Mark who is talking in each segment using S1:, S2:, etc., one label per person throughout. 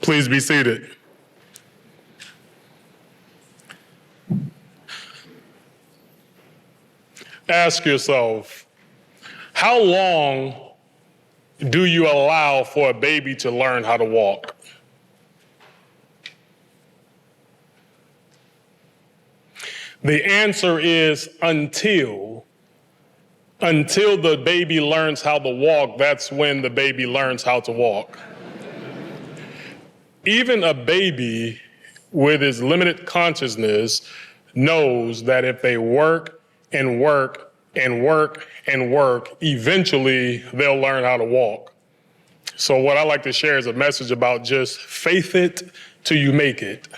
S1: Please be seated. Ask yourself, how long do you allow for a baby to learn how to walk? The answer is until. Until the baby learns how to walk, that's when the baby learns how to walk. Even a baby with his limited consciousness knows that if they work and work and work and work, eventually they'll learn how to walk. So what I like to share is a message about just faith it till you make it.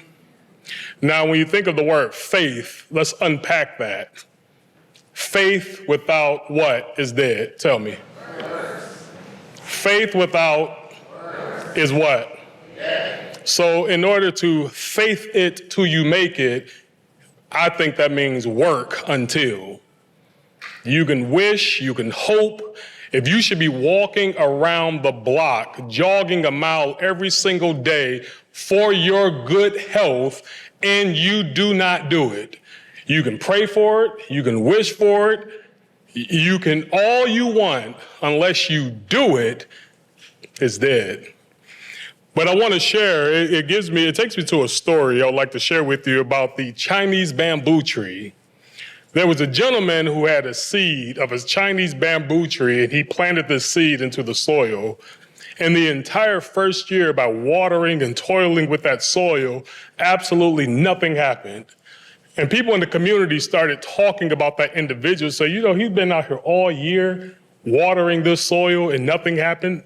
S1: Now, when you think of the word faith, let's unpack that. Faith without what is dead? Tell me. Faith without is what? So in order to faith it till you make it, I think that means work until. You can wish, you can hope. If you should be walking around the block, jogging a mile every single day for your good health, and you do not do it, you can pray for it, you can wish for it, you can all you want, unless you do it, it's dead. But I want to share, it takes me to a story I would like to share with you about the Chinese bamboo tree. There was a gentleman who had a seed of a Chinese bamboo tree, and he planted this seed into the soil. And the entire first year, by watering and toiling with that soil, absolutely nothing happened. And people in the community started talking about that individual. So, he's been out here all year watering this soil and nothing happened.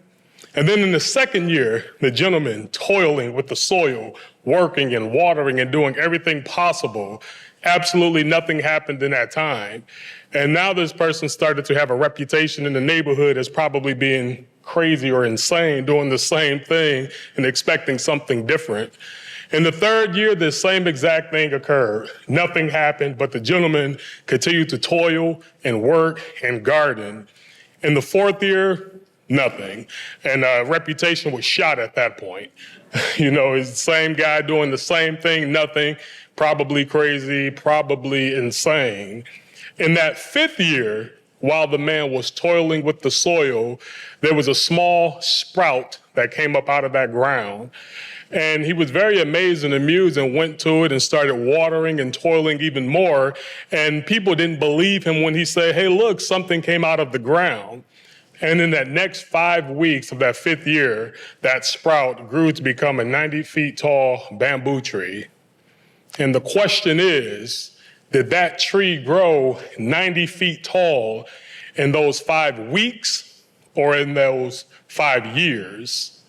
S1: And then in the second year, the gentleman toiling with the soil, working and watering and doing everything possible, absolutely nothing happened in that time. And now this person started to have a reputation in the neighborhood as probably being crazy or insane, doing the same thing and expecting something different. In the third year, the same exact thing occurred. Nothing happened, but the gentleman continued to toil and work and garden. In the fourth year, nothing. And reputation was shot at that point. It's the same guy doing the same thing, nothing, probably crazy, probably insane. In that fifth year, while the man was toiling with the soil, there was a small sprout that came up out of that ground. And he was very amazed and amused and went to it and started watering and toiling even more. And people didn't believe him when he said, hey, look, something came out of the ground. And in that next 5 weeks of that fifth year, that sprout grew to become a 90 feet tall bamboo tree. And the question is, did that tree grow 90 feet tall in those 5 weeks or in those 5 years?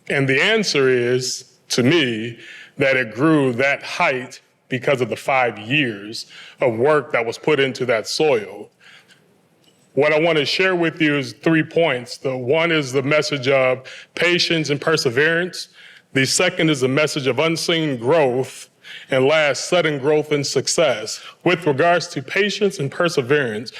S1: And the answer is, to me, that it grew that height because of the 5 years of work that was put into that soil. What I want to share with you is 3 points. The one is the message of patience and perseverance. The second is the message of unseen growth. And last, sudden growth and success. With regards to patience and perseverance,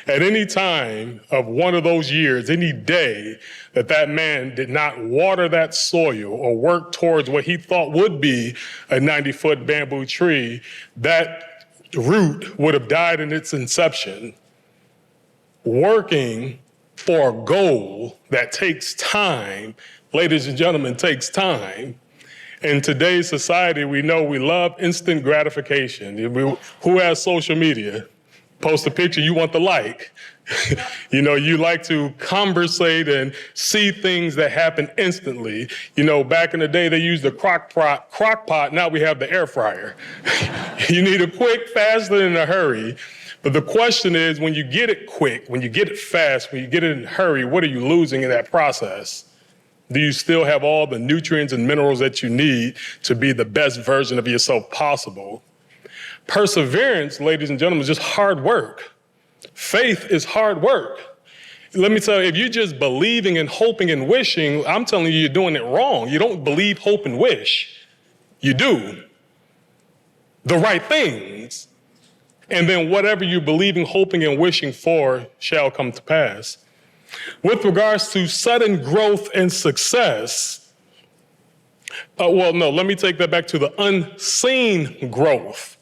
S1: at any time of one of those years, any day that man did not water that soil or work towards what he thought would be a 90-foot bamboo tree, that root would have died in its inception. Working for a goal that takes time, ladies and gentlemen, takes time. In today's society, we know we love instant gratification. Who has social media? Post a picture, you want the like. You like to conversate and see things that happen instantly. Back in the day, they used the crock pot. Now we have the air fryer. You need it quick, fast, and in a hurry. But the question is, when you get it quick, when you get it fast, when you get it in a hurry, what are you losing in that process? Do you still have all the nutrients and minerals that you need to be the best version of yourself possible? Perseverance, ladies and gentlemen, is just hard work. Faith is hard work. Let me tell you, if you're just believing and hoping and wishing, I'm telling you, you're doing it wrong. You don't believe, hope, and wish. You do the right things. And then whatever you're believing, hoping, and wishing for shall come to pass. With regards to sudden growth and success, Well, no, let me take that back to the unseen growth.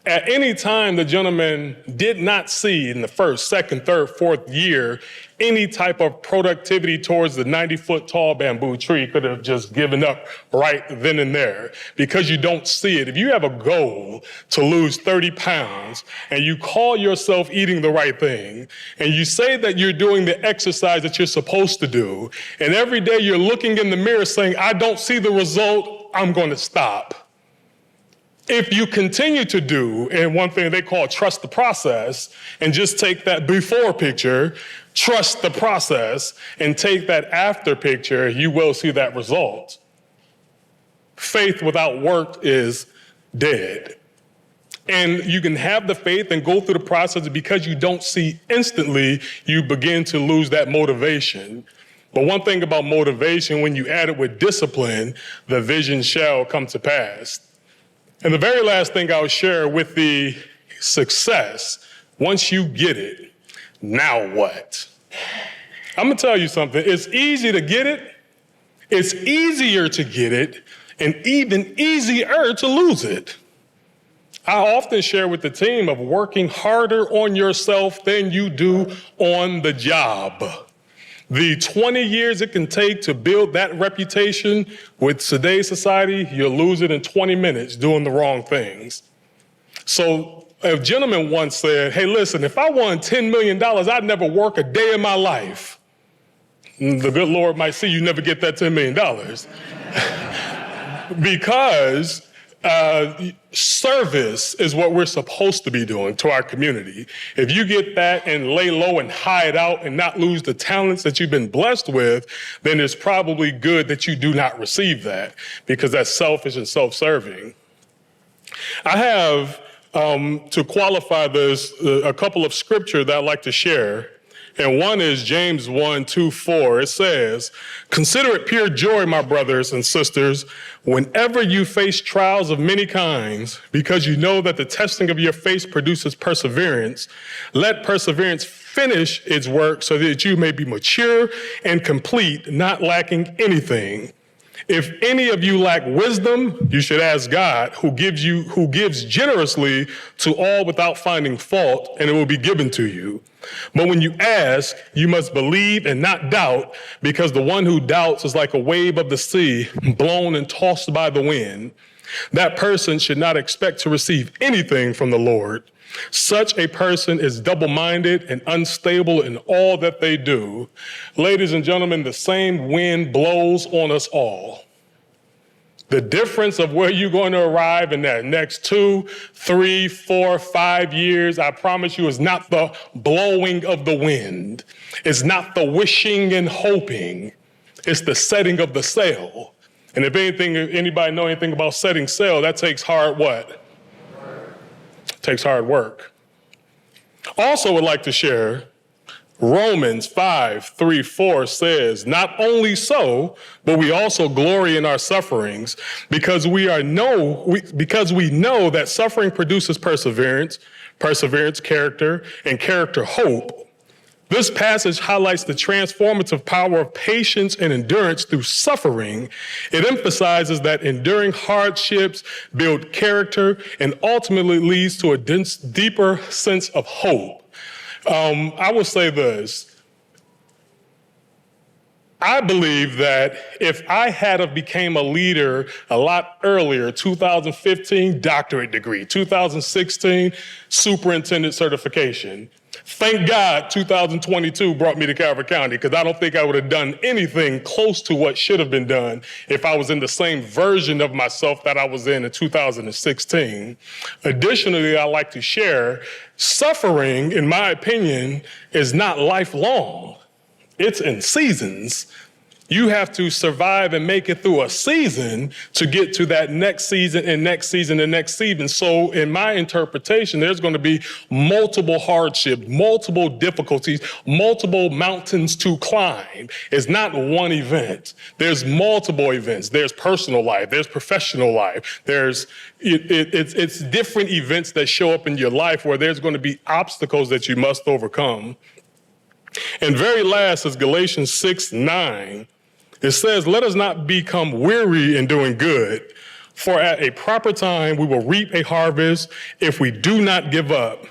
S1: At any time, the gentleman did not see in the first, second, third, fourth year any type of productivity towards the 90-foot tall bamboo tree. Could have just given up right then and there because you don't see it. If you have a goal to lose 30 pounds and you call yourself eating the right thing and you say that you're doing the exercise that you're supposed to do, and every day you're looking in the mirror saying, I don't see the result, I'm going to stop. If you continue to do, and one thing they call trust the process, and just take that before picture, trust the process, and take that after picture, you will see that result. Faith without work is dead. And you can have the faith and go through the process, because you don't see instantly, you begin to lose that motivation. But one thing about motivation, when you add it with discipline, the vision shall come to pass. And the very last thing I'll share with the success, once you get it, now what? I'm gonna tell you something. It's easy to get it, it's easier to get it, and even easier to lose it. I often share with the team of working harder on yourself than you do on the job. The 20 years it can take to build that reputation with today's society, you'll lose it in 20 minutes doing the wrong things. So a gentleman once said, hey, listen, if I won $10 million, I'd never work a day in my life. The good Lord might see you never get that $10 million. Because service is what we're supposed to be doing to our community. If you get that and lay low and hide out and not lose the talents that you've been blessed with, then it's probably good that you do not receive that, because that's selfish and self-serving. I have, to qualify this, a couple of scripture that I'd like to share. And one is James 1:2-4. It says, consider it pure joy, my brothers and sisters, whenever you face trials of many kinds, because you know that the testing of your faith produces perseverance. Let perseverance finish its work so that you may be mature and complete, not lacking anything. If any of you lack wisdom, you should ask God, who gives generously to all without finding fault, and it will be given to you. But when you ask, you must believe and not doubt, because the one who doubts is like a wave of the sea, blown and tossed by the wind. That person should not expect to receive anything from the Lord. Such a person is double-minded and unstable in all that they do. Ladies and gentlemen, the same wind blows on us all. The difference of where you're going to arrive in that next 2, 3, 4, 5 years, I promise you, is not the blowing of the wind. It's not the wishing and hoping. It's the setting of the sail. And if anybody know anything about setting sail, that takes hard what? Takes hard work. Also would like to share Romans 5:3-4 says, not only so, but we also glory in our sufferings, because we know that suffering produces perseverance, character, and character hope. This passage highlights the transformative power of patience and endurance through suffering. It emphasizes that enduring hardships build character and ultimately leads to a deeper sense of hope. I will say this. I believe that if I had have became a leader a lot earlier, 2015, doctorate degree, 2016, superintendent certification. Thank God 2022 brought me to Calvert County, because I don't think I would have done anything close to what should have been done if I was in the same version of myself that I was in 2016. Additionally, I like to share, suffering, in my opinion, is not lifelong. It's in seasons. You have to survive and make it through a season to get to that next season and next season and next season. So in my interpretation, there's going to be multiple hardships, multiple difficulties, multiple mountains to climb. It's not one event. There's multiple events. There's personal life. There's professional life. It's different events that show up in your life where there's going to be obstacles that you must overcome. And very last is Galatians 6:9. It says, let us not become weary in doing good, for at a proper time we will reap a harvest if we do not give up.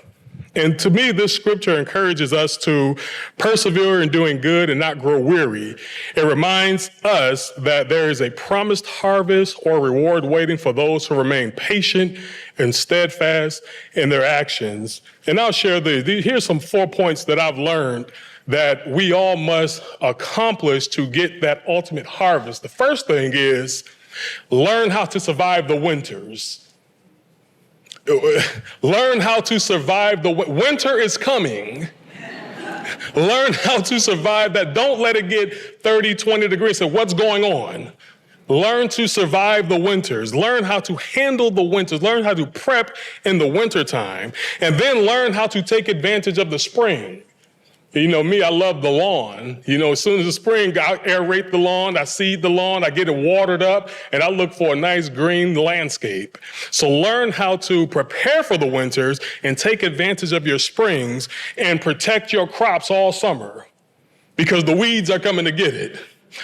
S1: And to me, this scripture encourages us to persevere in doing good and not grow weary. It reminds us that there is a promised harvest or reward waiting for those who remain patient and steadfast in their actions. And I'll share here's some 4 points that I've learned that we all must accomplish to get that ultimate harvest. The first thing is learn how to survive the winters. Learn how to survive winter is coming. Learn how to survive that. Don't let it get 30, 20 degrees. So what's going on? Learn to survive the winters. Learn how to handle the winters. Learn how to prep in the wintertime. And then learn how to take advantage of the spring. You know me, I love the lawn. You know, as soon as the spring, I aerate the lawn, I seed the lawn, I get it watered up, and I look for a nice green landscape. So learn how to prepare for the winters and take advantage of your springs and protect your crops all summer, because the weeds are coming to get it.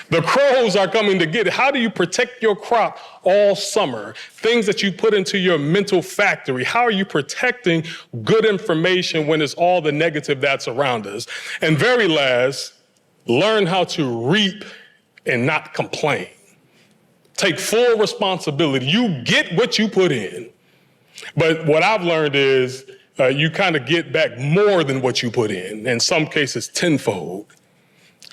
S1: The crows are coming to get it. How do you protect your crop all summer? Things that you put into your mental factory. How are you protecting good information when it's all the negative that's around us? And very last, learn how to reap and not complain. Take full responsibility. You get what you put in. But what I've learned is you kind of get back more than what you put in some cases tenfold.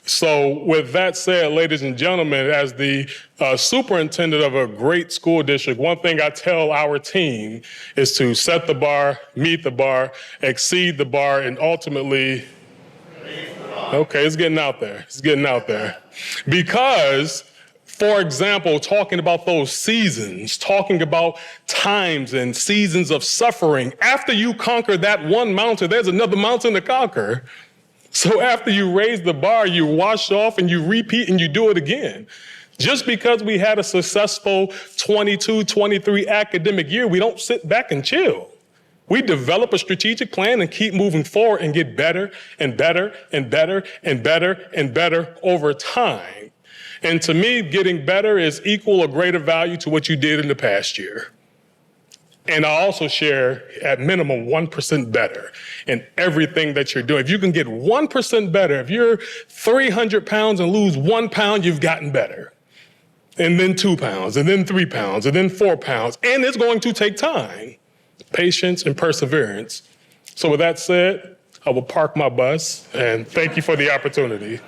S1: So with that said, ladies and gentlemen, as the superintendent of a great school district, one thing I tell our team is to set the bar, meet the bar, exceed the bar, and ultimately, okay, it's getting out there. It's getting out there. Because, for example, talking about those seasons, talking about times and seasons of suffering, after you conquer that one mountain, there's another mountain to conquer. So after you raise the bar, you wash off and you repeat and you do it again. Just because we had a successful 22-23 academic year, we don't sit back and chill. We develop a strategic plan and keep moving forward and get better and better and better and better and better over time. And to me, getting better is equal or greater value to what you did in the past year. And I also share at minimum 1% better in everything that you're doing. If you can get 1% better, if you're 300 pounds and lose 1 pound, you've gotten better. And then 2 pounds, and then 3 pounds, and then 4 pounds. And it's going to take time, patience, and perseverance. So with that said, I will park my bus, and thank you for the opportunity.